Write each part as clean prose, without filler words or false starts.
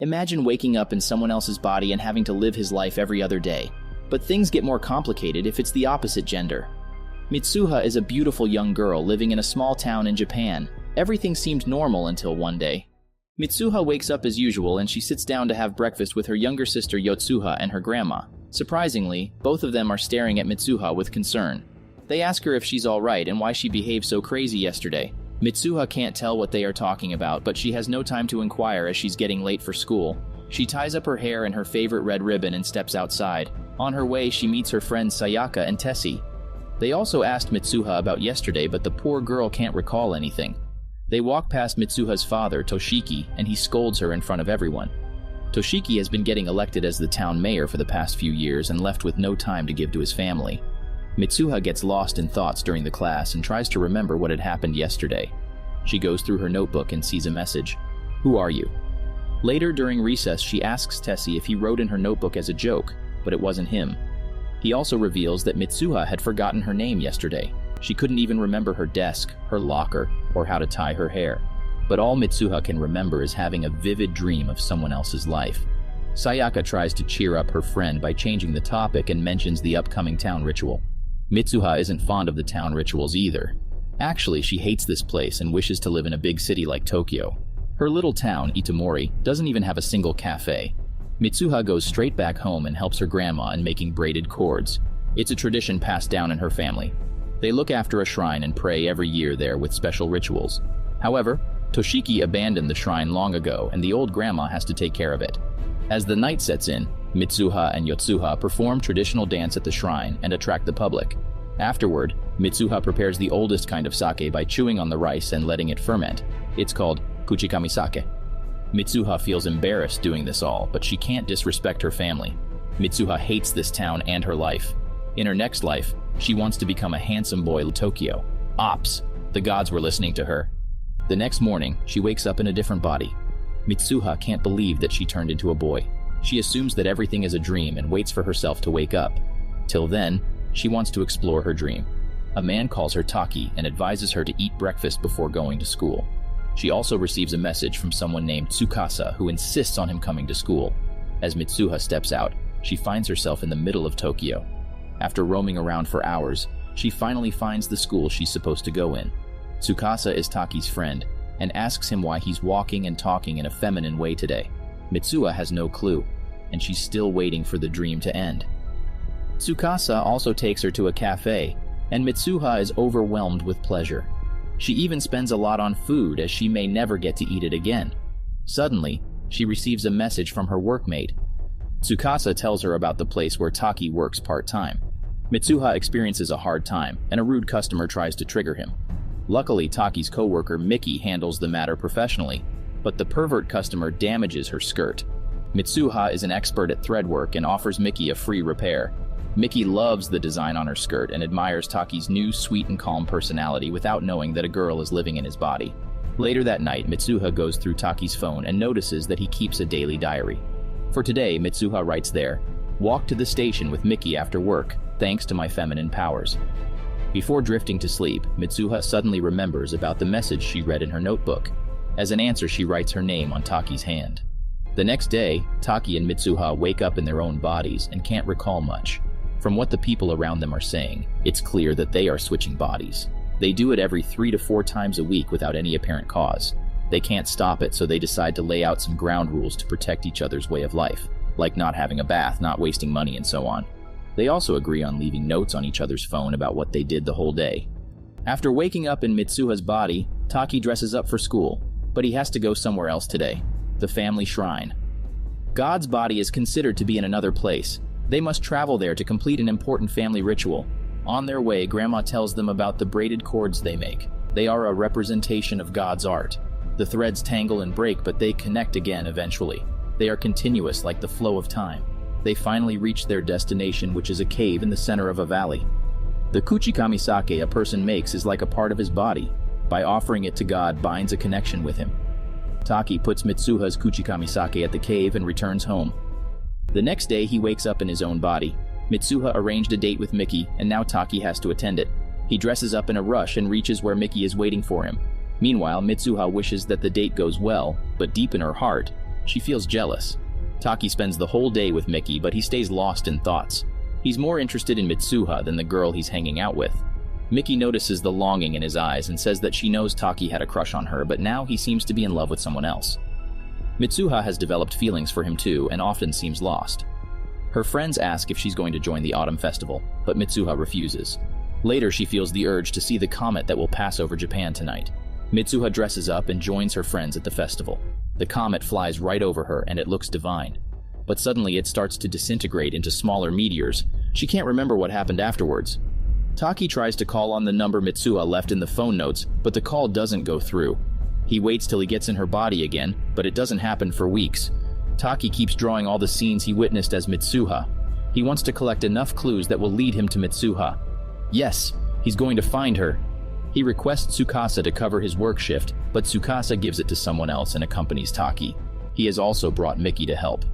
Imagine waking up in someone else's body and having to live his life every other day. But things get more complicated if it's the opposite gender. Mitsuha is a beautiful young girl living in a small town in Japan. Everything seemed normal until one day. Mitsuha wakes up as usual and she sits down to have breakfast with her younger sister Yotsuha and her grandma. Surprisingly, both of them are staring at Mitsuha with concern. They ask her if she's alright and why she behaved so crazy yesterday. Mitsuha can't tell what they are talking about, but she has no time to inquire as she's getting late for school. She ties up her hair in her favorite red ribbon and steps outside. On her way, she meets her friends Sayaka and Tessie. They also asked Mitsuha about yesterday, but the poor girl can't recall anything. They walk past Mitsuha's father, Toshiki, and he scolds her in front of everyone. Toshiki has been getting elected as the town mayor for the past few years and left with no time to give to his family. Mitsuha gets lost in thoughts during the class and tries to remember what had happened yesterday. She goes through her notebook and sees a message. "Who are you?" Later during recess, she asks Tessie if he wrote in her notebook as a joke, but it wasn't him. He also reveals that Mitsuha had forgotten her name yesterday. She couldn't even remember her desk, her locker, or how to tie her hair. But all Mitsuha can remember is having a vivid dream of someone else's life. Sayaka tries to cheer up her friend by changing the topic and mentions the upcoming town ritual. Mitsuha isn't fond of the town rituals either. Actually, she hates this place and wishes to live in a big city like Tokyo. Her little town, Itomori, doesn't even have a single cafe. Mitsuha goes straight back home and helps her grandma in making braided cords. It's a tradition passed down in her family. They look after a shrine and pray every year there with special rituals. However, Toshiki abandoned the shrine long ago and the old grandma has to take care of it. As the night sets in, Mitsuha and Yotsuha perform traditional dance at the shrine and attract the public. Afterward, Mitsuha prepares the oldest kind of sake by chewing on the rice and letting it ferment. It's called kuchikami sake. Mitsuha feels embarrassed doing this all, but she can't disrespect her family. Mitsuha hates this town and her life. In her next life, she wants to become a handsome boy in Tokyo. Ops! The gods were listening to her. The next morning, she wakes up in a different body. Mitsuha can't believe that she turned into a boy. She assumes that everything is a dream and waits for herself to wake up. Till then, she wants to explore her dream. A man calls her Taki and advises her to eat breakfast before going to school. She also receives a message from someone named Tsukasa who insists on him coming to school. As Mitsuha steps out, she finds herself in the middle of Tokyo. After roaming around for hours, she finally finds the school she's supposed to go in. Tsukasa is Taki's friend and asks him why he's walking and talking in a feminine way today. Mitsuha has no clue, and she's still waiting for the dream to end. Tsukasa also takes her to a cafe, and Mitsuha is overwhelmed with pleasure. She even spends a lot on food as she may never get to eat it again. Suddenly, she receives a message from her workmate. Tsukasa tells her about the place where Taki works part-time. Mitsuha experiences a hard time, and a rude customer tries to trigger him. Luckily, Taki's co-worker Miki handles the matter professionally, but the pervert customer damages her skirt. Mitsuha is an expert at thread work and offers Miki a free repair. Miki loves the design on her skirt and admires Taki's new, sweet and calm personality without knowing that a girl is living in his body. Later that night, Mitsuha goes through Taki's phone and notices that he keeps a daily diary. For today, Mitsuha writes there, "Walk to the station with Miki after work, thanks to my feminine powers." Before drifting to sleep, Mitsuha suddenly remembers about the message she read in her notebook. As an answer, she writes her name on Taki's hand. The next day, Taki and Mitsuha wake up in their own bodies and can't recall much. From what the people around them are saying, it's clear that they are switching bodies. They do it every 3 to 4 times a week without any apparent cause. They can't stop it, so they decide to lay out some ground rules to protect each other's way of life, like not having a bath, not wasting money, and so on. They also agree on leaving notes on each other's phone about what they did the whole day. After waking up in Mitsuha's body, Taki dresses up for school, but he has to go somewhere else today, the family shrine. God's body is considered to be in another place. They must travel there to complete an important family ritual. On their way, Grandma tells them about the braided cords they make. They are a representation of God's art. The threads tangle and break, but they connect again eventually. They are continuous like the flow of time. They finally reach their destination, which is a cave in the center of a valley. The kuchikami sake a person makes is like a part of his body. By offering it to God binds a connection with him. Taki puts Mitsuha's kuchikami sake at the cave and returns home. The next day, he wakes up in his own body. Mitsuha arranged a date with Miki, and now Taki has to attend it. He dresses up in a rush and reaches where Miki is waiting for him. Meanwhile, Mitsuha wishes that the date goes well, but deep in her heart, She feels jealous. Taki spends the whole day with Miki, but he stays lost in thoughts. He's more interested in Mitsuha than the girl he's hanging out with. Miki notices the longing in his eyes and says that she knows Taki had a crush on her, but now he seems to be in love with someone else. Mitsuha has developed feelings for him too and often seems lost. Her friends ask if she's going to join the autumn festival, but Mitsuha refuses. Later, she feels the urge to see the comet that will pass over Japan tonight. Mitsuha dresses up and joins her friends at the festival. The comet flies right over her and it looks divine. But suddenly it starts to disintegrate into smaller meteors. She can't remember what happened afterwards. Taki tries to call on the number Mitsuha left in the phone notes, but the call doesn't go through. He waits till he gets in her body again, but it doesn't happen for weeks. Taki keeps drawing all the scenes he witnessed as Mitsuha. He wants to collect enough clues that will lead him to Mitsuha. Yes, he's going to find her. He requests Tsukasa to cover his work shift, but Tsukasa gives it to someone else and accompanies Taki. He has also brought Miki to help.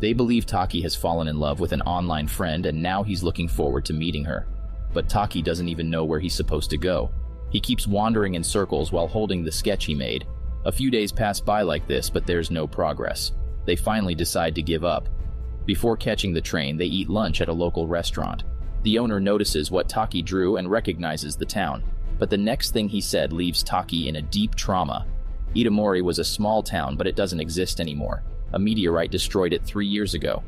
They believe Taki has fallen in love with an online friend and now he's looking forward to meeting her. But Taki doesn't even know where he's supposed to go. He keeps wandering in circles while holding the sketch he made. A few days pass by like this, but there's no progress. They finally decide to give up. Before catching the train, they eat lunch at a local restaurant. The owner notices what Taki drew and recognizes the town. But the next thing he said leaves Taki in a deep trauma. Itomori was a small town, but it doesn't exist anymore. A meteorite destroyed it 3 years ago.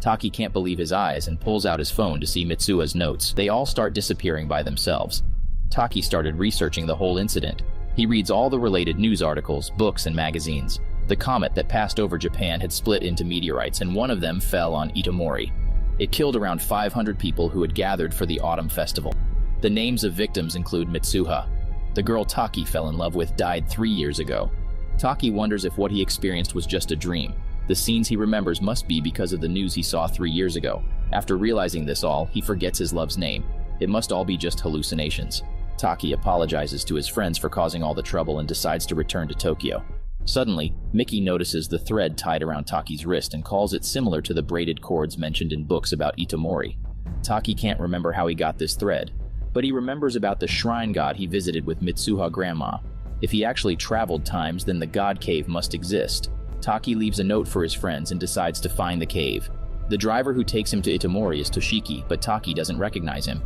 Taki can't believe his eyes and pulls out his phone to see Mitsuha's notes. They all start disappearing by themselves. Taki started researching the whole incident. He reads all the related news articles, books, and magazines. The comet that passed over Japan had split into meteorites, and one of them fell on Itomori. It killed around 500 people who had gathered for the autumn festival. The names of victims include Mitsuha. The girl Taki fell in love with died 3 years ago. Taki wonders if what he experienced was just a dream. The scenes he remembers must be because of the news he saw 3 years ago. After realizing this all, he forgets his love's name. It must all be just hallucinations. Taki apologizes to his friends for causing all the trouble and decides to return to Tokyo. Suddenly, Miki notices the thread tied around Taki's wrist and calls it similar to the braided cords mentioned in books about Itomori. Taki can't remember how he got this thread, but he remembers about the shrine god he visited with Mitsuha grandma. If he actually traveled times, then the god cave must exist. Taki leaves a note for his friends and decides to find the cave. The driver who takes him to Itomori is Toshiki, but Taki doesn't recognize him.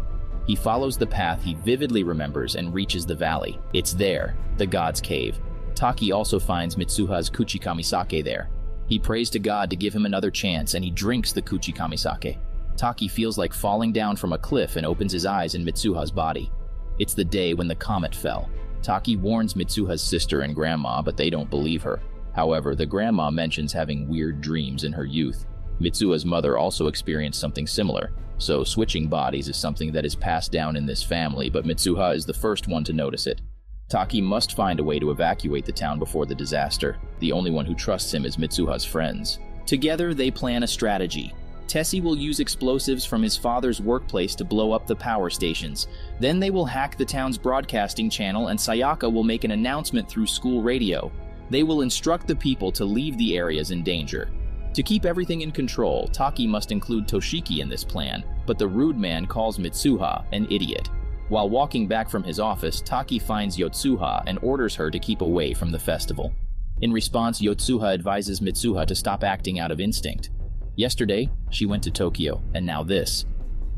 He follows the path he vividly remembers and reaches the valley. It's there, the god's cave. Taki also finds Mitsuha's kuchikamisake there. He prays to God to give him another chance and he drinks the kuchikamisake. Taki feels like falling down from a cliff and opens his eyes in Mitsuha's body. It's the day when the comet fell. Taki warns Mitsuha's sister and grandma, but they don't believe her. However, the grandma mentions having weird dreams in her youth. Mitsuha's mother also experienced something similar, so switching bodies is something that is passed down in this family, but Mitsuha is the first one to notice it. Taki must find a way to evacuate the town before the disaster. The only one who trusts him is Mitsuha's friends. Together, they plan a strategy. Tessie will use explosives from his father's workplace to blow up the power stations. Then they will hack the town's broadcasting channel and Sayaka will make an announcement through school radio. They will instruct the people to leave the areas in danger. To keep everything in control, Taki must include Toshiki in this plan, but the rude man calls Mitsuha an idiot. While walking back from his office, Taki finds Yotsuha and orders her to keep away from the festival. In response, Yotsuha advises Mitsuha to stop acting out of instinct. Yesterday, she went to Tokyo, and now this.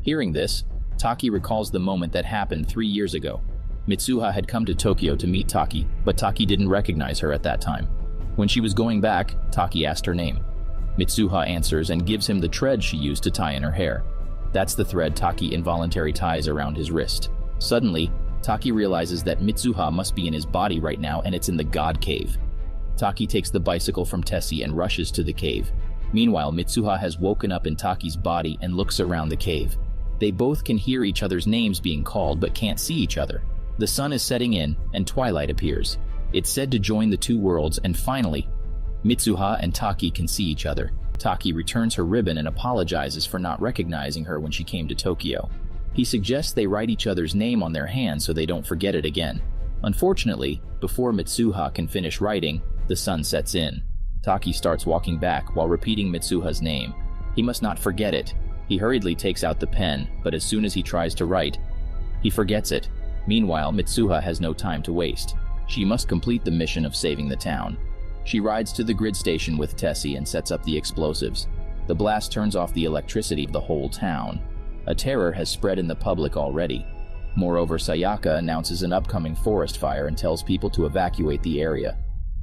Hearing this, Taki recalls the moment that happened 3 years ago. Mitsuha had come to Tokyo to meet Taki, but Taki didn't recognize her at that time. When she was going back, Taki asked her name. Mitsuha answers and gives him the thread she used to tie in her hair. That's the thread Taki involuntarily ties around his wrist. Suddenly, Taki realizes that Mitsuha must be in his body right now and it's in the God Cave. Taki takes the bicycle from Tessie and rushes to the cave. Meanwhile, Mitsuha has woken up in Taki's body and looks around the cave. They both can hear each other's names being called but can't see each other. The sun is setting in and twilight appears. It's said to join the two worlds and finally, Mitsuha and Taki can see each other. Taki returns her ribbon and apologizes for not recognizing her when she came to Tokyo. He suggests they write each other's name on their hands so they don't forget it again. Unfortunately, before Mitsuha can finish writing, the sun sets in. Taki starts walking back while repeating Mitsuha's name. He must not forget it. He hurriedly takes out the pen, but as soon as he tries to write, he forgets it. Meanwhile, Mitsuha has no time to waste. She must complete the mission of saving the town. She rides to the grid station with Tessie and sets up the explosives. The blast turns off the electricity of the whole town. A terror has spread in the public already. Moreover, Sayaka announces an upcoming forest fire and tells people to evacuate the area.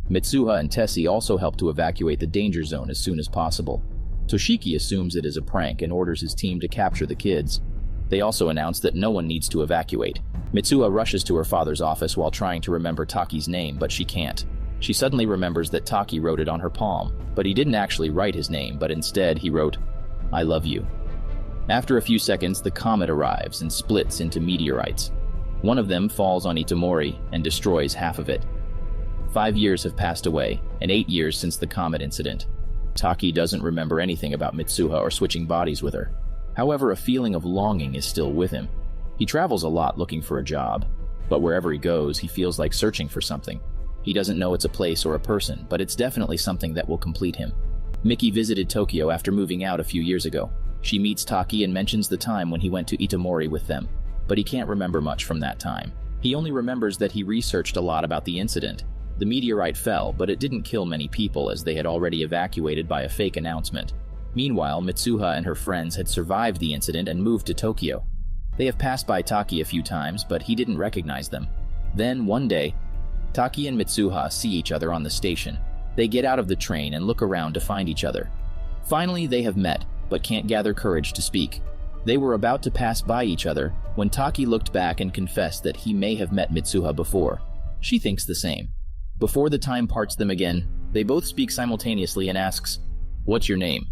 Mitsuha and Tessie also help to evacuate the danger zone as soon as possible. Toshiki assumes it is a prank and orders his team to capture the kids. They also announce that no one needs to evacuate. Mitsuha rushes to her father's office while trying to remember Taki's name, but she can't. She suddenly remembers that Taki wrote it on her palm, but he didn't actually write his name, but instead he wrote, "I love you." After a few seconds, the comet arrives and splits into meteorites. One of them falls on Itomori and destroys half of it. 5 years have passed away, and 8 years since the comet incident. Taki doesn't remember anything about Mitsuha or switching bodies with her. However, a feeling of longing is still with him. He travels a lot looking for a job, but wherever he goes, he feels like searching for something. He doesn't know it's a place or a person, but it's definitely something that will complete him. Miki visited Tokyo after moving out a few years ago. She meets Taki and mentions the time when he went to Itomori with them, but he can't remember much from that time. He only remembers that he researched a lot about the incident. The meteorite fell, but it didn't kill many people as they had already evacuated by a fake announcement. Meanwhile, Mitsuha and her friends had survived the incident and moved to Tokyo. They have passed by Taki a few times, but he didn't recognize them. Then, one day, Taki and Mitsuha see each other on the station. They get out of the train and look around to find each other. Finally, they have met, but can't gather courage to speak. They were about to pass by each other when Taki looked back and confessed that he may have met Mitsuha before. She thinks the same. Before the time parts them again, they both speak simultaneously and asks, "What's your name?"